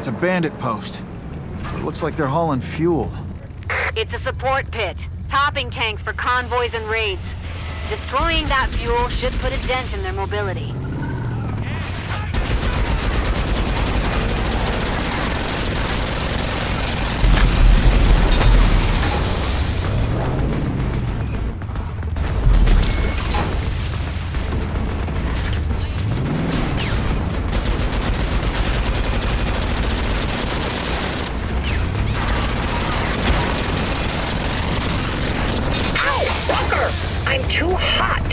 It's a bandit post. It looks like they're hauling fuel. It's a support pit. Topping tanks for convoys and raids. Destroying that fuel should put a dent in their mobility. I'm too hot.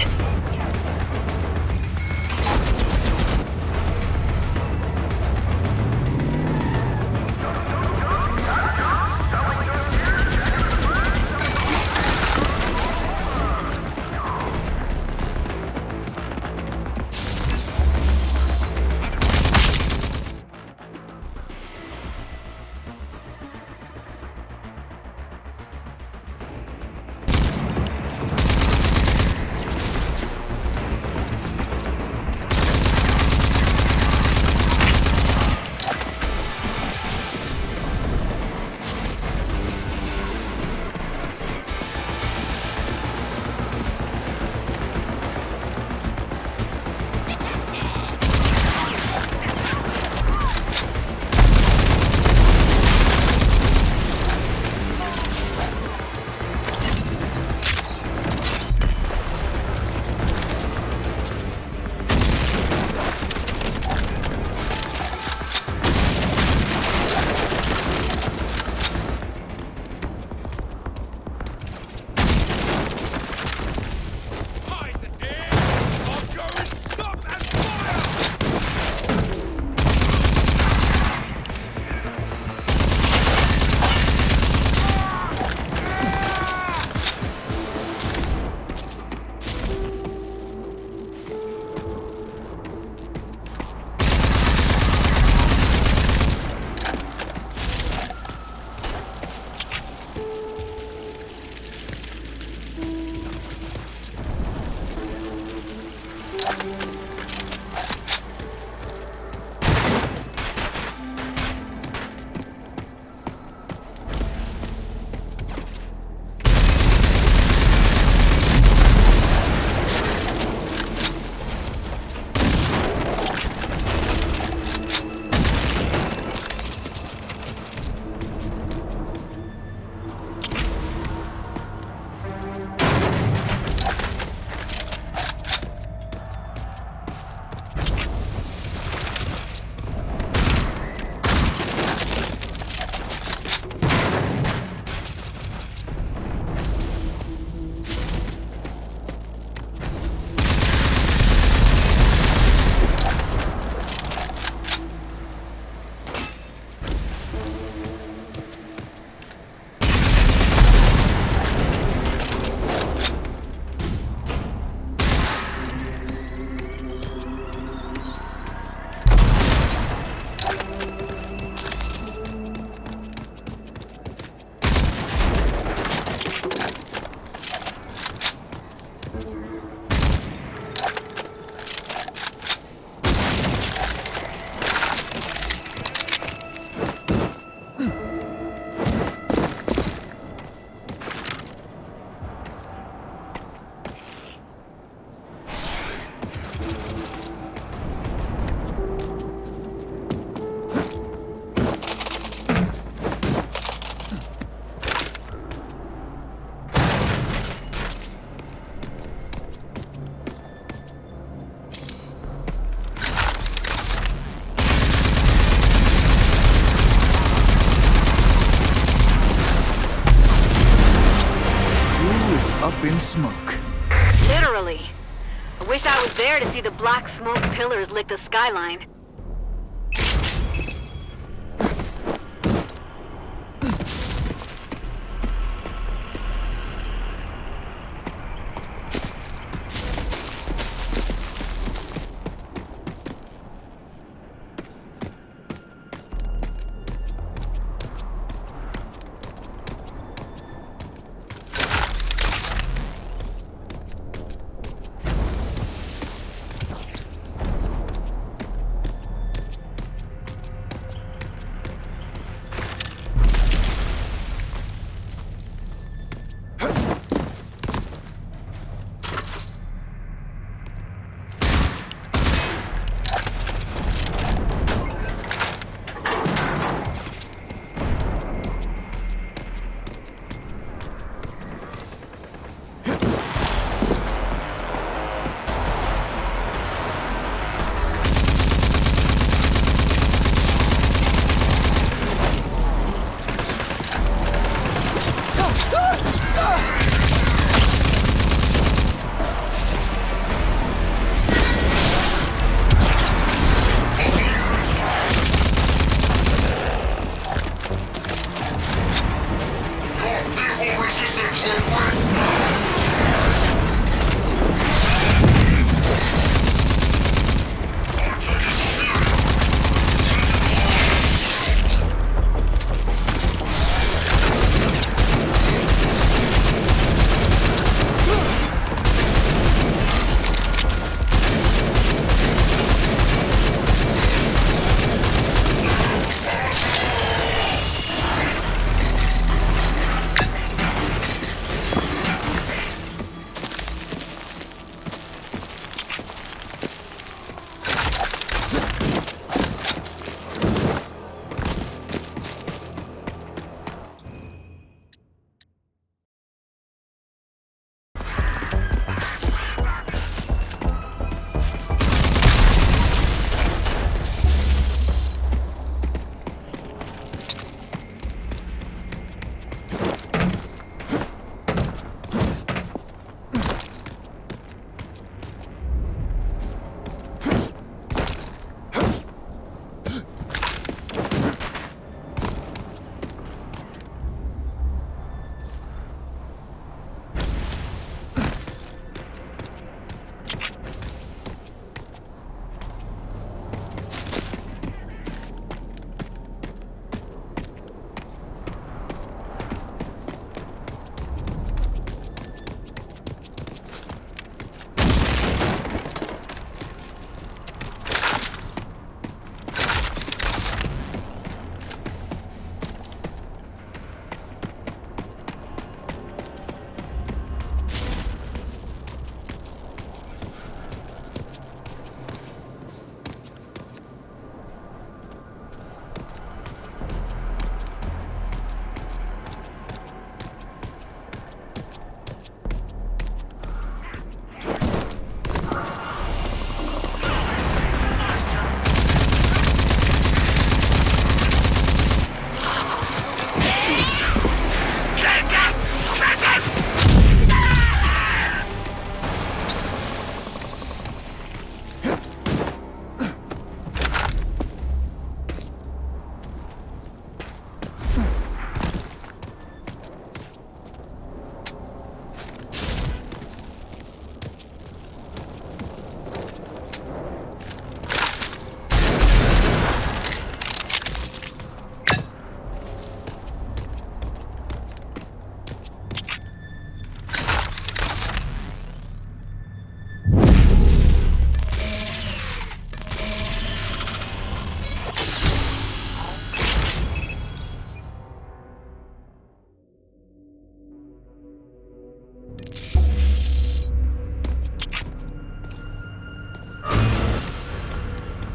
Up in smoke. Literally. I wish I was there to see the black smoke pillars lick the skyline.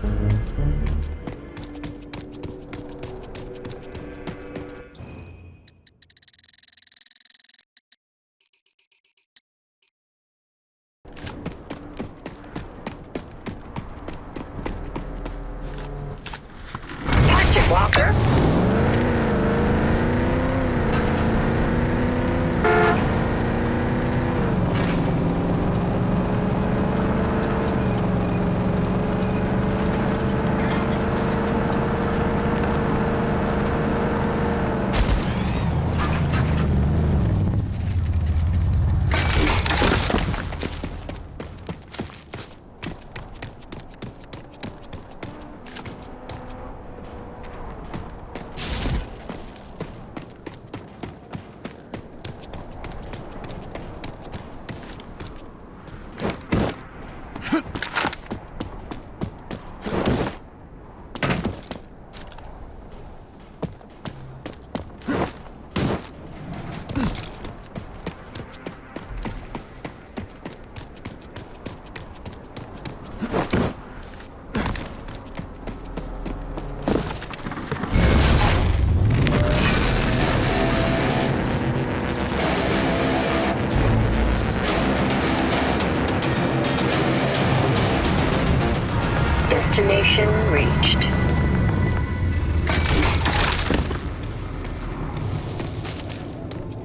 Watch it, Walker. Destination reached.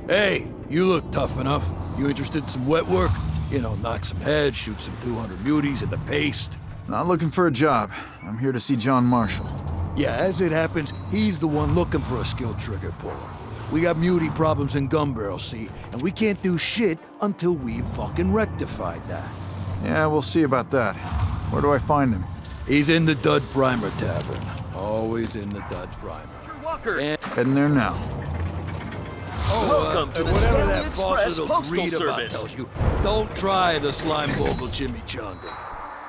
Hey, you look tough enough. You interested in some wet work? You know, knock some heads, shoot some 200 muties at the paste. Not looking for a job. I'm here to see John Marshall. Yeah, as it happens, he's the one looking for a skilled trigger puller. We got muty problems in gun barrels, see? And we can't do shit until we've fucking rectified that. Yeah, we'll see about that. Where do I find him? He's in the Dud Primer Tavern. Always in the Dud Primer. Walker! Heading there now. Welcome to the whatever Stanley that Express faucet Postal read about Service. tells you, don't try the slime bogle chimichanga.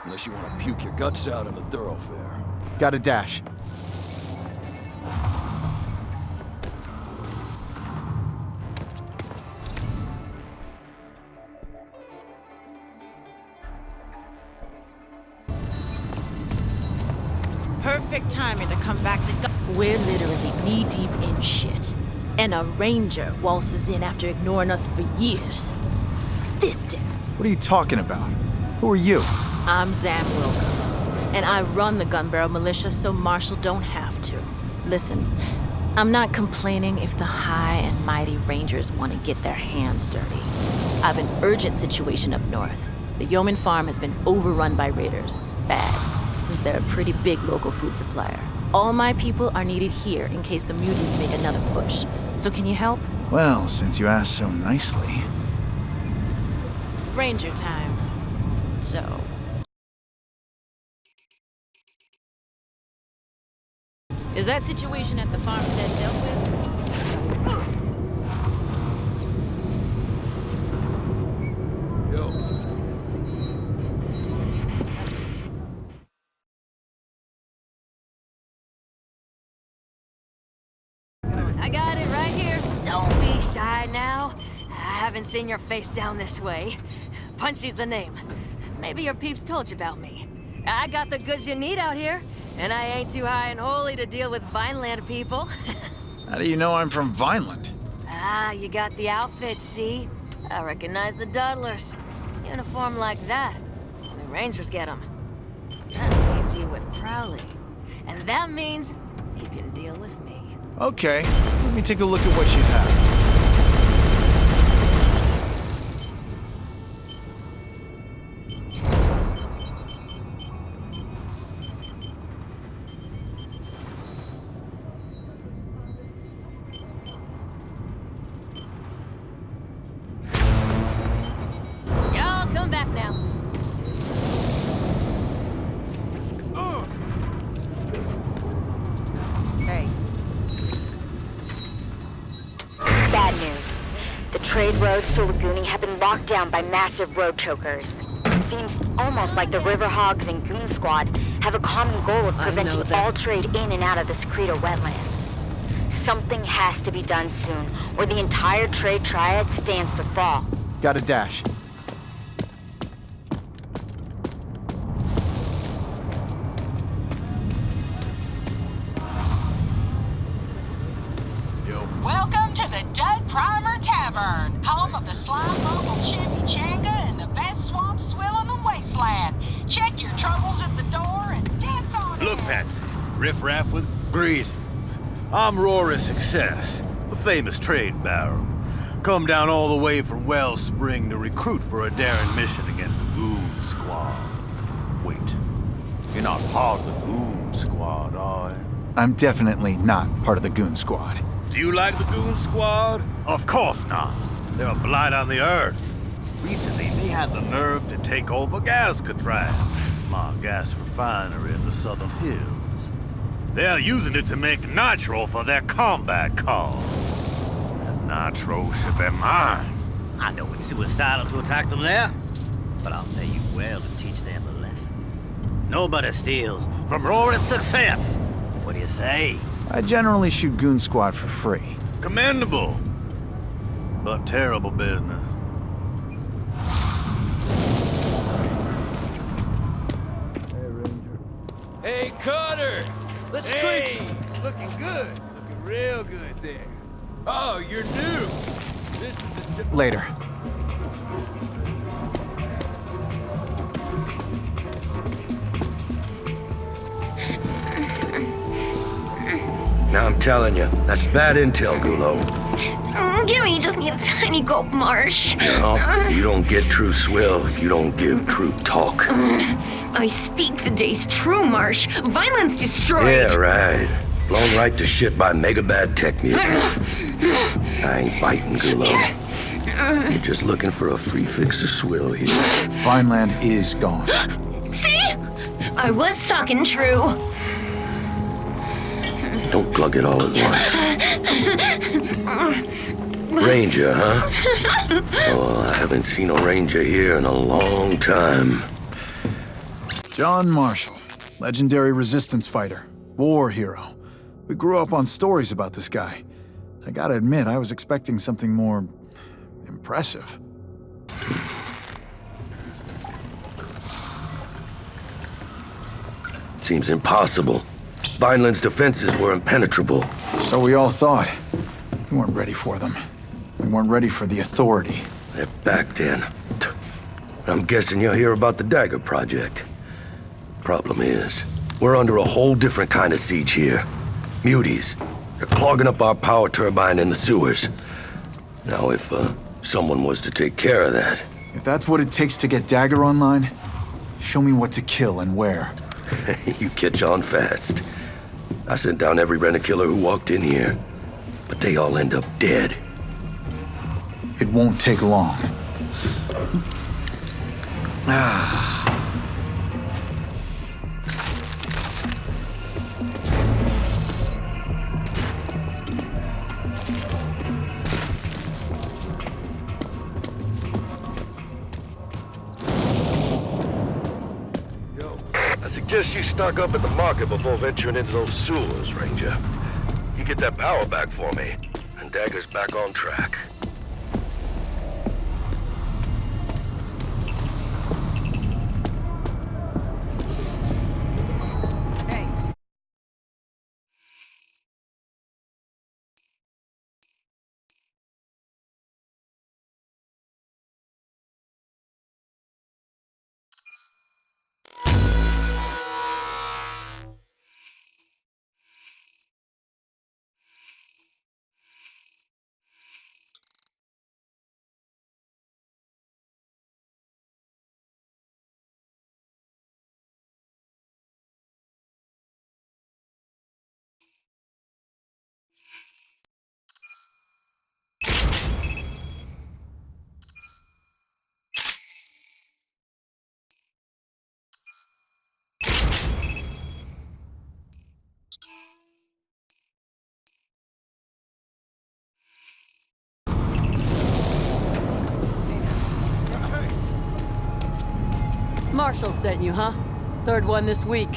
Unless you want to puke your guts out in a thoroughfare. Got a dash. Perfect timing to come back to We're literally knee-deep in shit. And a ranger waltzes in after ignoring us for years. This dick. What are you talking about? Who are you? I'm Zam Wilker, and I run the gun barrel militia so Marshall don't have to. Listen, I'm not complaining if the high and mighty rangers want to get their hands dirty. I have an urgent situation up north. The Yeoman farm has been overrun by raiders. Bad, since they're a pretty big local food supplier. All my people are needed here in case the mutants make another push. So can you help? Well, since you asked so nicely. Ranger time. So. Is that situation at the farmstead dealt with? Yo. I got it right here. Don't be shy now. I haven't seen your face down this way. Punchy's the name. Maybe your peeps told you about me. I got the goods you need out here, and I ain't too high and holy to deal with Vineland people. How do you know I'm from Vineland? Ah, you got the outfit, see? I recognize the Dudlers. Uniform like that. Only Rangers get them. That means you with Prowley. And that means you can deal with me. Okay, let me take a look at what you have. Y'all come back now. Hey. Bad news. The trade roads to Laguni have been locked down by massive road chokers. Seems almost like the River Hogs and Goon Squad have a common goal of preventing all trade in and out of the Secreto wetlands. Something has to be done soon, or the entire trade triad stands to fall. Got a dash. slime-bubble chimichanga and the best swamp swill in the wasteland. Check your troubles at the door and dance on Look, in. Patsy, riff-raff with greetings. I'm Rory Success, the famous trade baron. Come down all the way from Wellspring to recruit for a daring mission against the Goon Squad. Wait, you're not part of the Goon Squad, are you? I'm definitely not part of the Goon Squad. Do you like the Goon Squad? Of course not. They're a blight on the earth. Recently, they had the nerve to take over Alcatraz, my gas refinery in the southern hills. They're using it to make nitro for their combat cars. And nitro should be mine. I know it's suicidal to attack them there, but I'll pay you well to teach them a lesson. Nobody steals from Roaring Success. What do you say? I generally shoot Goon Squad for free. Commendable, but terrible business. Hey, Cutter! Let's drink some. Looking good. Looking real good there. Oh, you're new. This is the Later. Now I'm telling you, that's bad intel, Gulo. Gimme, you just need a tiny gulp, Marsh. No, you don't get true swill if you don't give true talk. I speak the day's true, Marsh. Violence destroyed. Yeah, right. Blown right to shit by mega bad tech mutants. I ain't biting, Gulo. You're just looking for a free fix to swill here. Vineland is gone. See? I was talking true. Don't glug it all at once. Ranger, huh? Oh, I haven't seen a ranger here in a long time. John Marshall, legendary resistance fighter, war hero. We grew up on stories about this guy. I gotta admit, I was expecting something more impressive. Seems impossible. Vineland's defenses were impenetrable. So we all thought. We weren't ready for them. We weren't ready for the authority. They're back then. I'm guessing you'll hear about the Dagger Project. Problem is, we're under a whole different kind of siege here. Muties. They're clogging up our power turbine in the sewers. Now, if someone was to take care of that... If that's what it takes to get Dagger online, show me what to kill and where. You catch on fast. I sent down every rent-a-killer who walked in here, but they all end up dead. It won't take long. I suggest you stock up at the market before venturing into those sewers, Ranger. You get that power back for me, and Dagger's back on track. Marshall sent you, huh? Third one this week.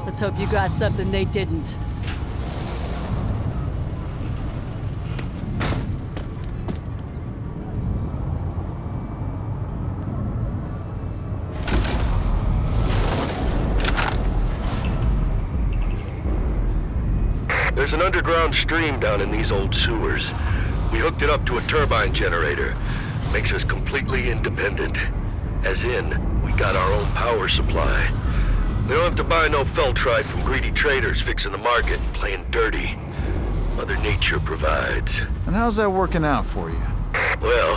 Let's hope you got something they didn't. There's an underground stream down in these old sewers. We hooked it up to a turbine generator. Makes us completely independent. As in, we got our own power supply. We don't have to buy no Feltrite from greedy traders fixing the market and playing dirty. Mother Nature provides. And how's that working out for you? Well,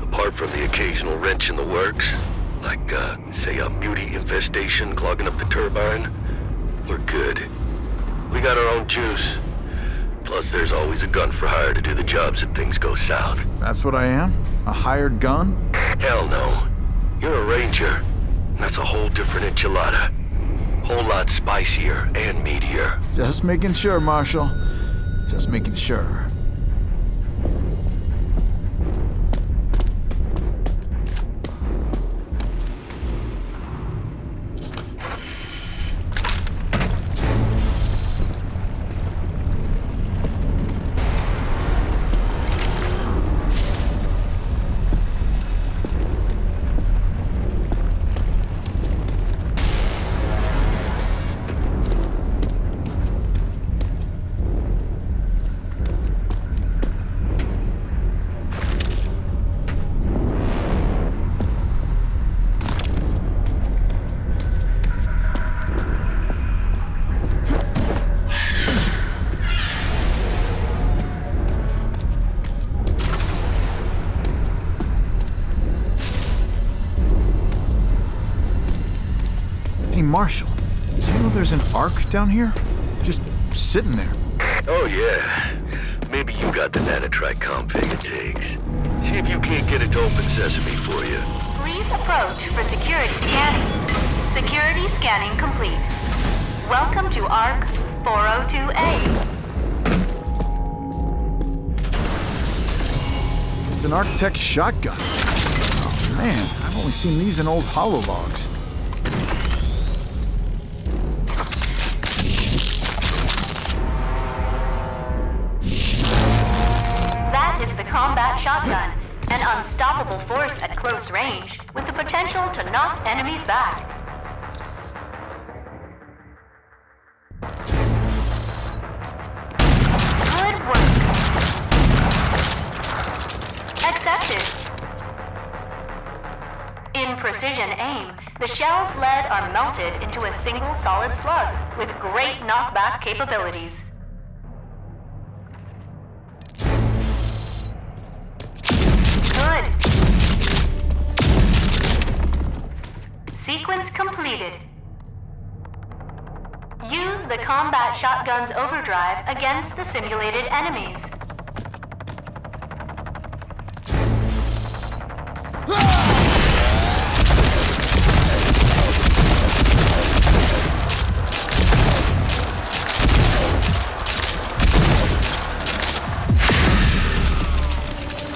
apart from the occasional wrench in the works, like, say a muty infestation clogging up the turbine, we're good. We got our own juice. Plus, there's always a gun for hire to do the jobs if things go south. That's what I am? A hired gun? Hell no. You're a ranger. And that's a whole different enchilada. Whole lot spicier and meatier. Just making sure, Marshal. Just making sure. Hey, Marshal, do you know there's an Ark down here? Just sitting there. Oh, yeah. Maybe you got the nanotrite config it takes. See if you can't get it to open sesame for you. Please approach for security scanning. Security scanning complete. Welcome to Ark 402A. It's an Arc-Tech shotgun. Oh, man, I've only seen these in old holologs. That is the combat shotgun, an unstoppable force at close range, with the potential to knock enemies back. Good work. Accepted. In precision aim, the shell's lead are melted into a single solid slug, with great knockback capabilities. Good. Sequence completed. Use the combat shotgun's overdrive against the simulated enemies.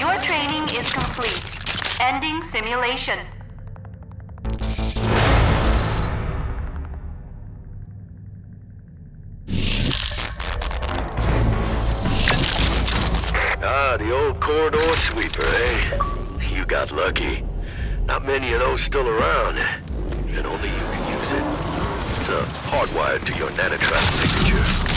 Your training is complete. Ending simulation. Ah, the old corridor sweeper, eh? You got lucky. Not many of those still around, and only you can use it. It's hardwired to your nanotrite signature.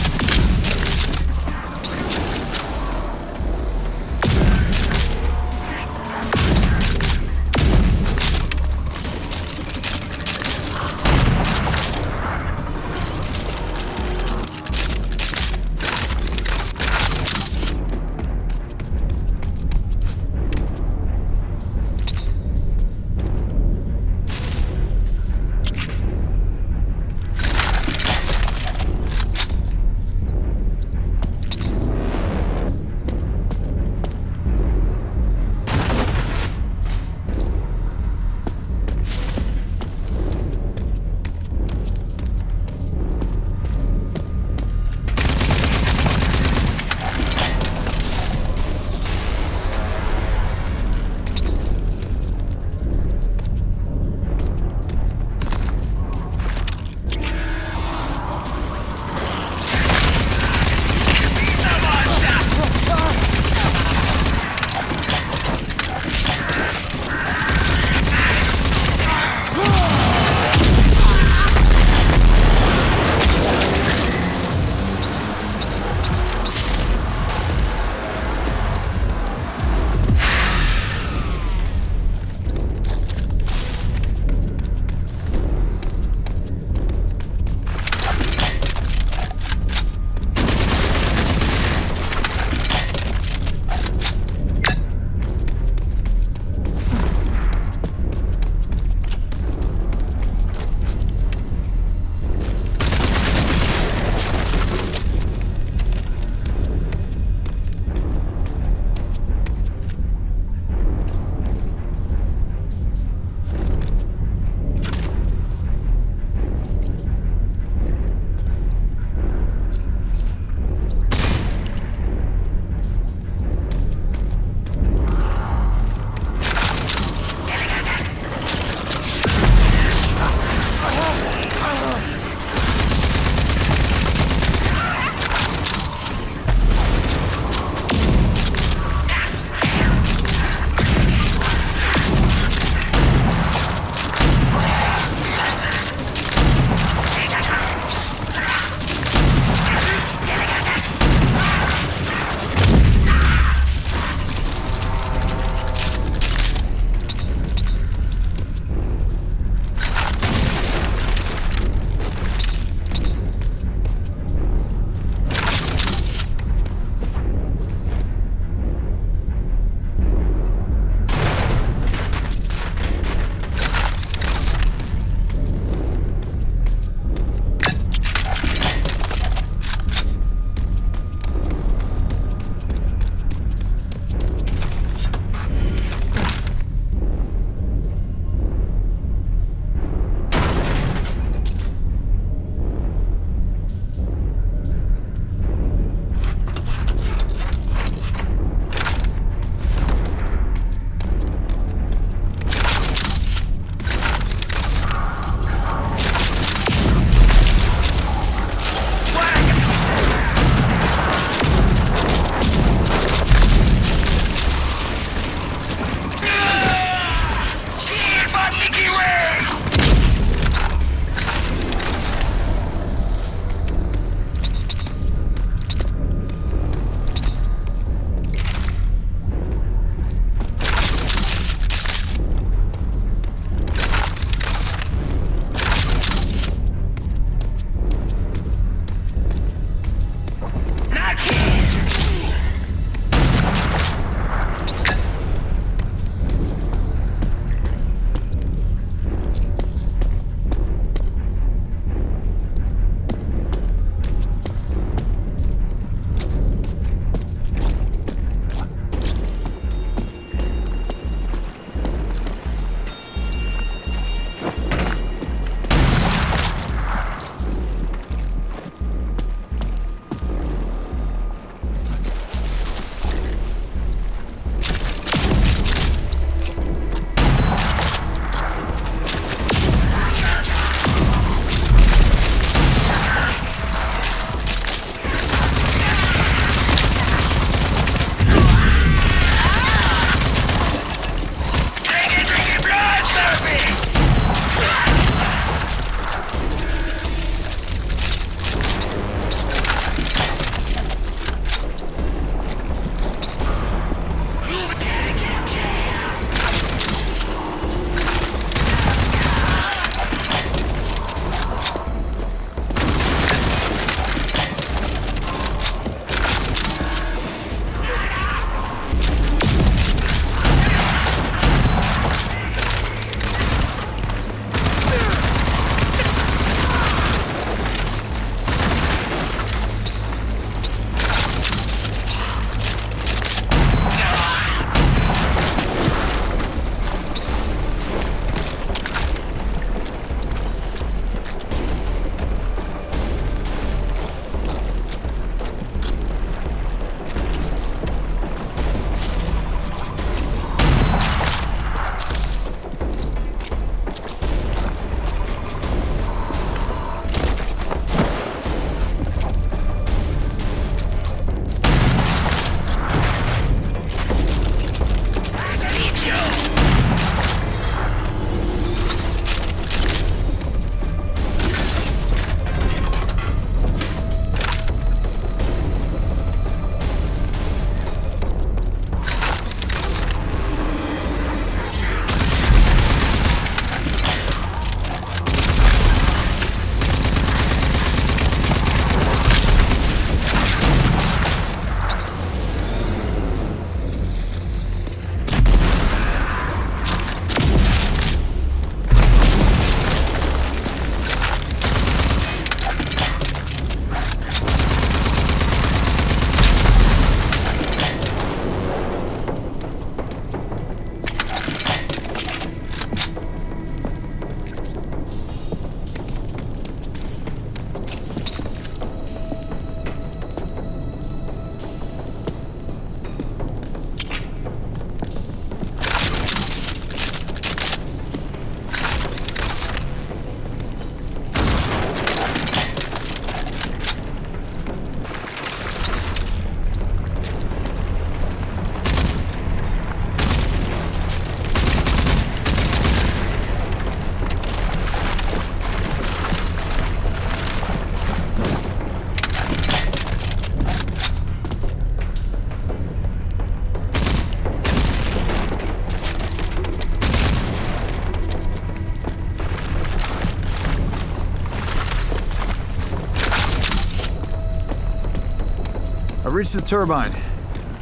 I reached the turbine.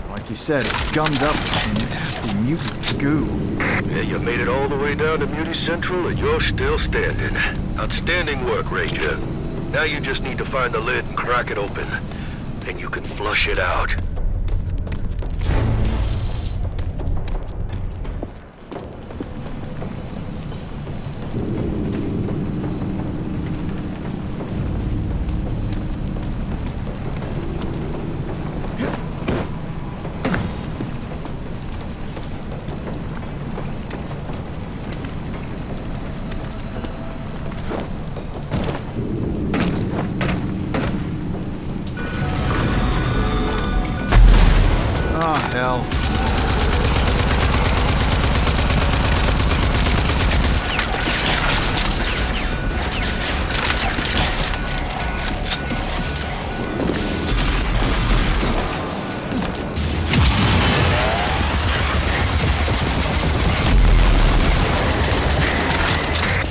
Like you said, it's gummed up with some nasty mutant goo. Yeah, you made it all the way down to Muty Central and you're still standing. Outstanding work, Ranger. Now you just need to find the lid and crack it open. And you can flush it out. Ah, hell.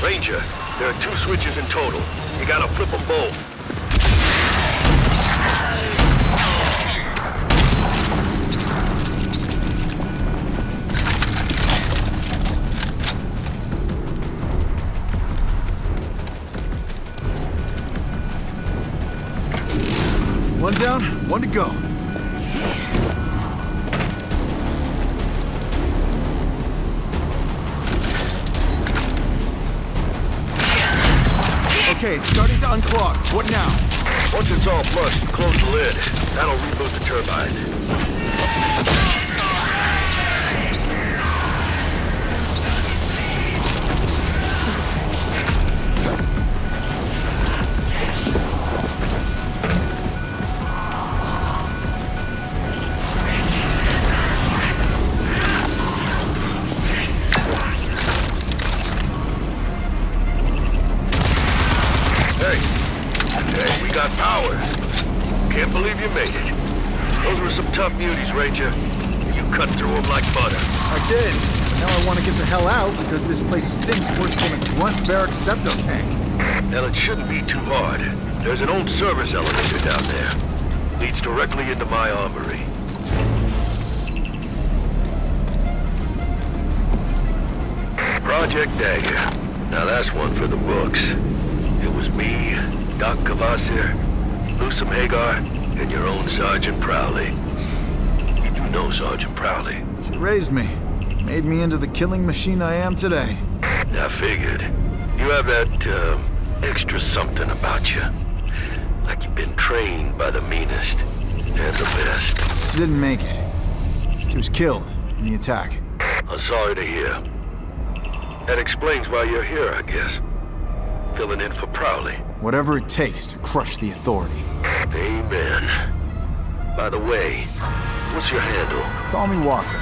Ranger, there are 2 switches in total. You gotta flip them both. One down, one to go. Okay, it's starting to unclog. What now? Once it's all flushed, close the lid. That'll reboot the turbine. Hey, we got power. Can't believe you made it. Those were some tough muties, Ranger. You cut through them like butter. I did. But now I want to get the hell out because this place stinks worse than a grunt barrack septo tank. Well, it shouldn't be too hard. There's an old service elevator down there. Leads directly into my armory. Project Dagger. Now that's one for the books. It was me, Doc Cavassier, Newsom Hagar, and your own Sergeant Prowley. You do know Sergeant Prowley. She raised me. Made me into the killing machine I am today. I figured. You have that, extra something about you. Like you've been trained by the meanest and the best. She didn't make it. She was killed in the attack. I'm sorry to hear. That explains why you're here, I guess. Filling in for Prowley. Whatever it takes to crush the authority. Amen. By the way, what's your handle? Call me Walker.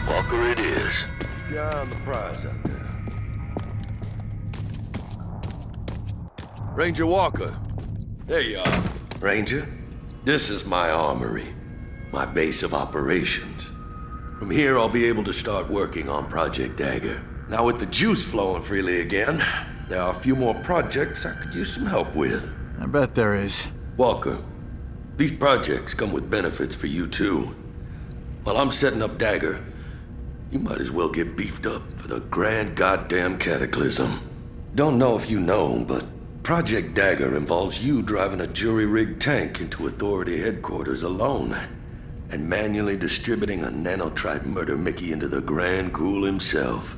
Walker it is. Yeah, on the prize out there. Ranger Walker. There you are. Ranger, this is my armory, my base of operations. From here, I'll be able to start working on Project Dagger. Now, with the juice flowing freely again, there are a few more projects I could use some help with. I bet there is. Walker, these projects come with benefits for you, too. While I'm setting up Dagger, you might as well get beefed up for the grand goddamn cataclysm. Don't know if you know, but Project Dagger involves you driving a jury-rigged tank into Authority headquarters alone and manually distributing a Nanotrite murder Mickey into the Grand Ghoul himself,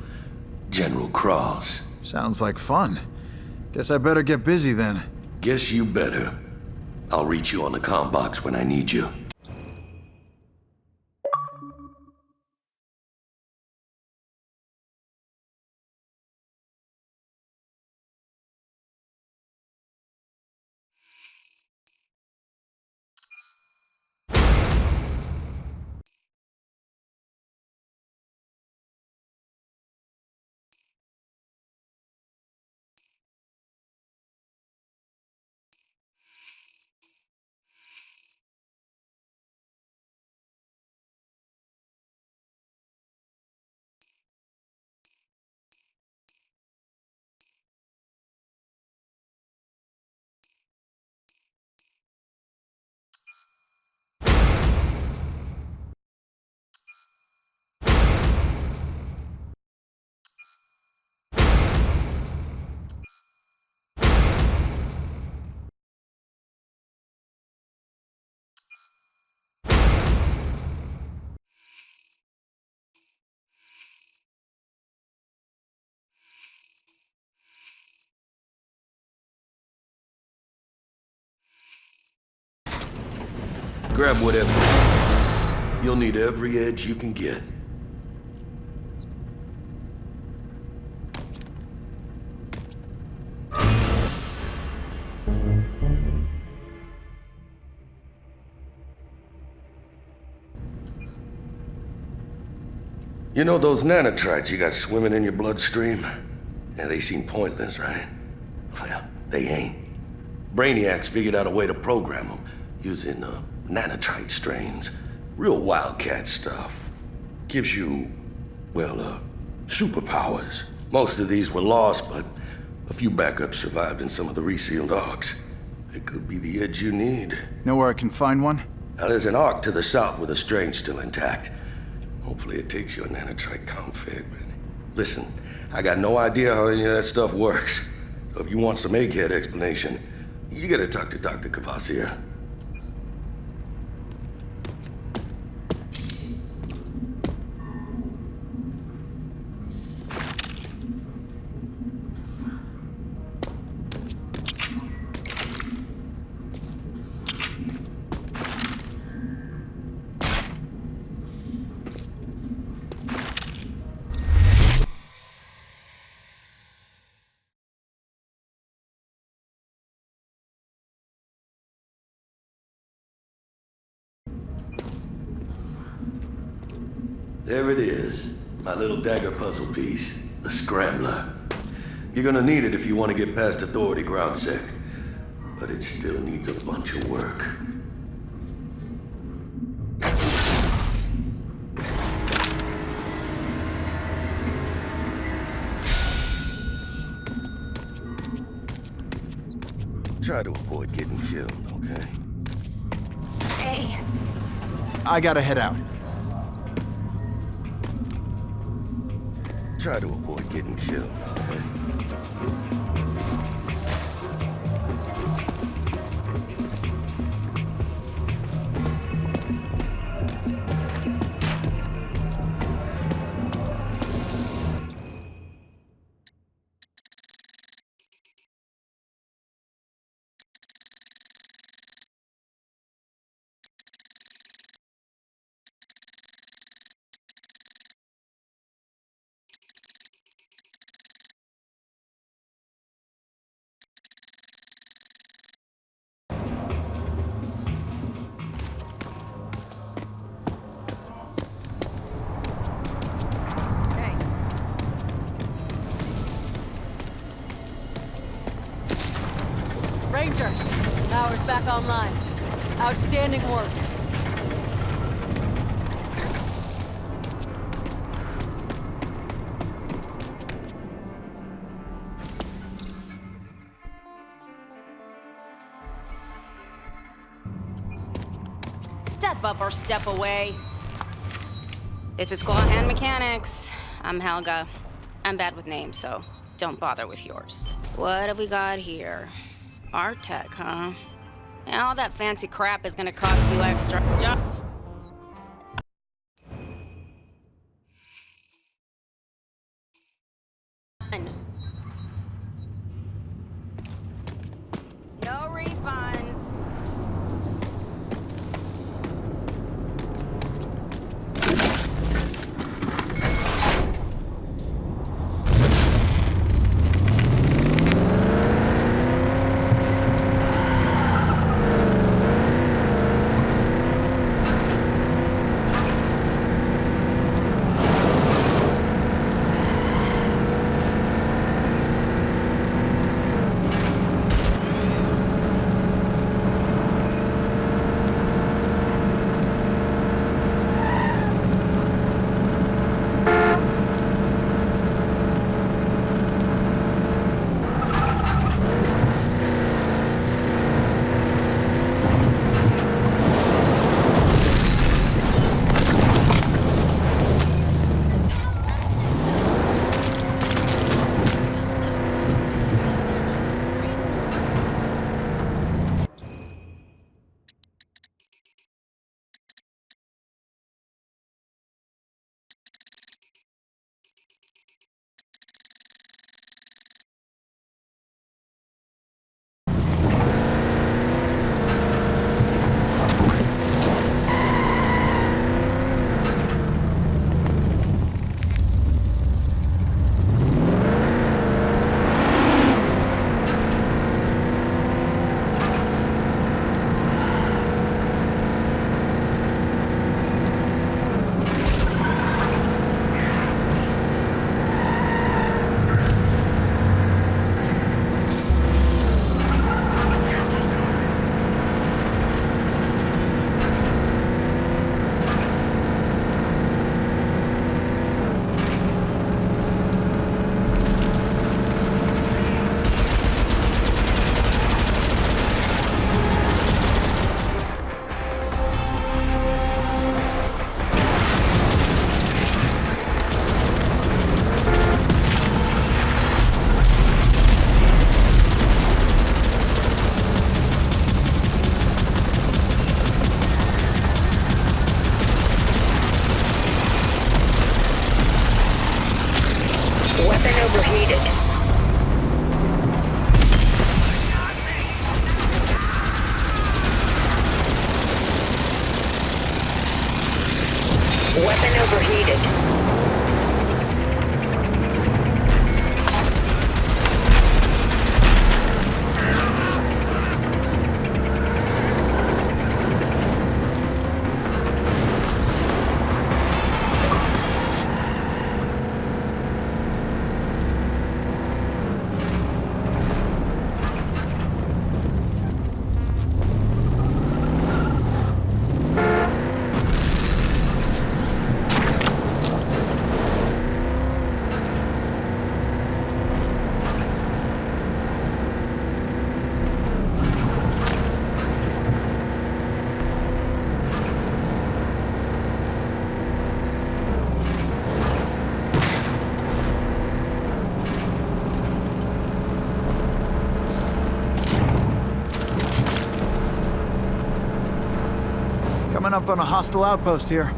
General Cross. Sounds like fun. Guess I better get busy then. Guess you better. I'll reach you on the comm box when I need you. Grab whatever. You'll need every edge you can get. You know those nanotrites you got swimming in your bloodstream? Yeah, they seem pointless, right? Well, they ain't. Brainiacs figured out a way to program them using nanotrite strains. Real wildcat stuff. Gives you, well, superpowers. Most of these were lost, but a few backups survived in some of the resealed arcs. It could be the edge you need. Know where I can find one? Now, there's an arc to the south with a strain still intact. Hopefully it takes your nanotrite config. Listen, I got no idea how any of that stuff works. So if you want some egghead explanation, you gotta talk to Dr. Cavassier. There it is, my little dagger puzzle piece, the Scrambler. You're gonna need it if you want to get past Authority ground sec, but it still needs a bunch of work. Try to avoid getting killed, okay? Hey. I gotta head out. Try to avoid getting killed, okay? Ranger, power's back online. Outstanding work. Step up or step away. This is Claw Hand Mechanics. I'm Helga. I'm bad with names, so don't bother with yours. What have we got here? Art tech, huh? And all that fancy crap is gonna cost you extra. No refunds. Weapon overheated. Coming up on a hostile outpost here.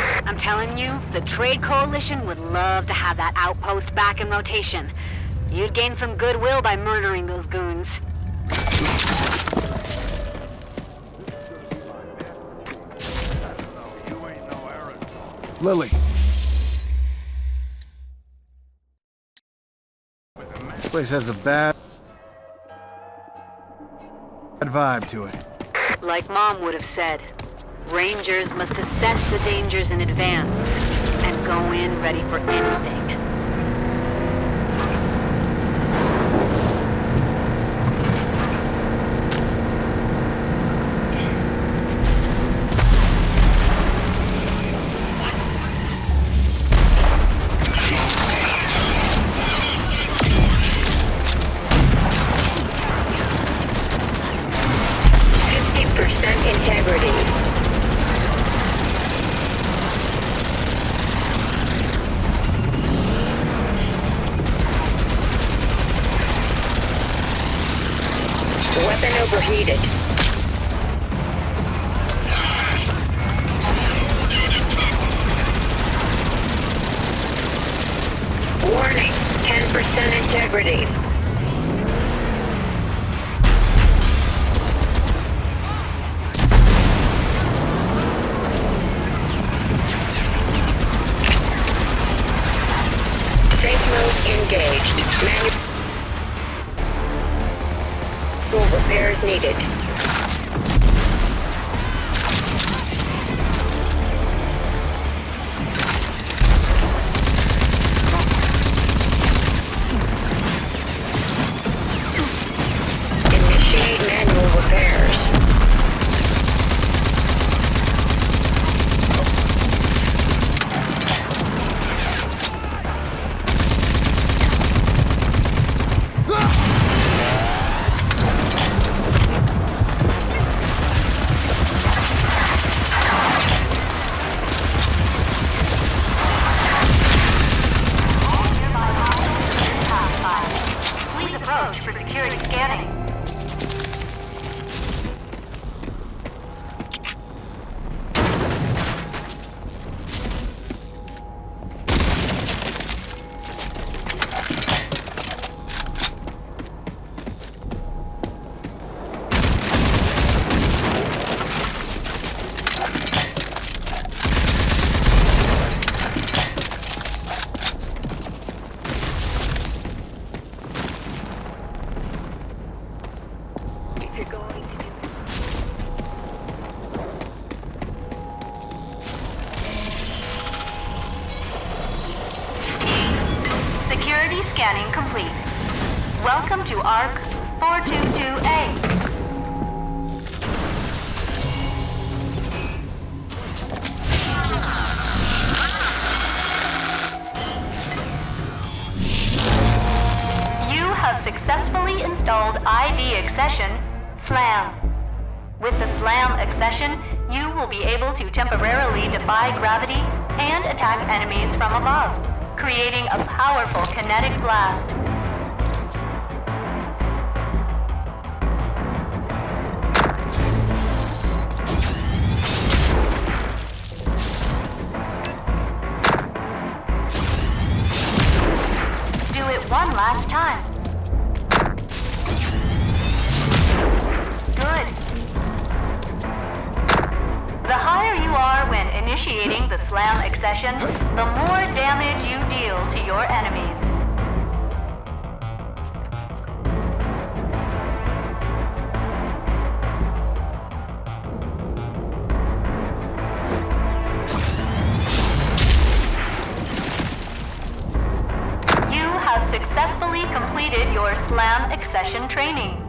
I'm telling you, the Trade Coalition would love to have that outpost back in rotation. You'd gain some goodwill by murdering those goons. Lily. This place has a bad vibe to it. Like Mom would have said, Rangers must assess the dangers in advance and go in ready for anything. Integrity. Weapon overheated. Warning, 10% integrity. Engaged. Manual repairs needed. Initiate manual repairs. For security scanning. Security scanning complete. Welcome to ARC 422A. You have successfully installed ID accession, SLAM. With the SLAM accession, you will be able to temporarily defy gravity and attack enemies from above, creating a powerful kinetic blast. Do it one last time. Good. The higher you are when Initiating the slam accession, the more damage you deal to your enemies. You have successfully completed your slam accession training.